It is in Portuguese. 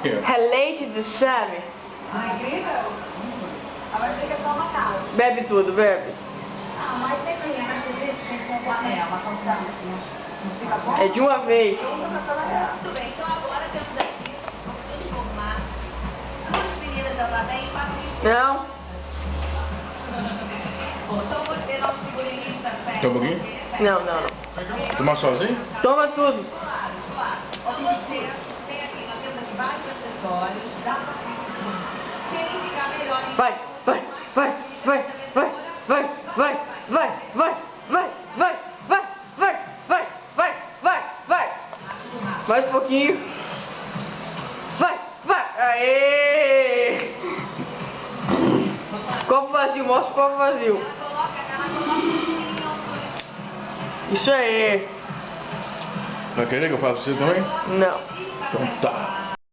É leite de chame. Bebe tudo, bebe. É de uma vez. Muito bem, então agora temos aqui, vamos transformar duas meninas da plateia em Patrícia. Não. Então você, nosso figurinista, pega. Toma um pouquinho? Não, não, não. Tomar sozinho? Toma tudo. Claro, claro. Observe, tem aqui, nós temos aqui vários acessórios da Patrícia. Quem ficar melhor em Vai, vai, vai, vai, vai, vai, vai, vai, vai, vai, vai, vai, vai, vai, vai, vai, vai. Mais um pouquinho. Vai, vai. Aê! Copo vazio, mostra o copo vazio. ela coloca os cílios. Isso aí. Vai querer que eu faça pra você também? Não. Então tá.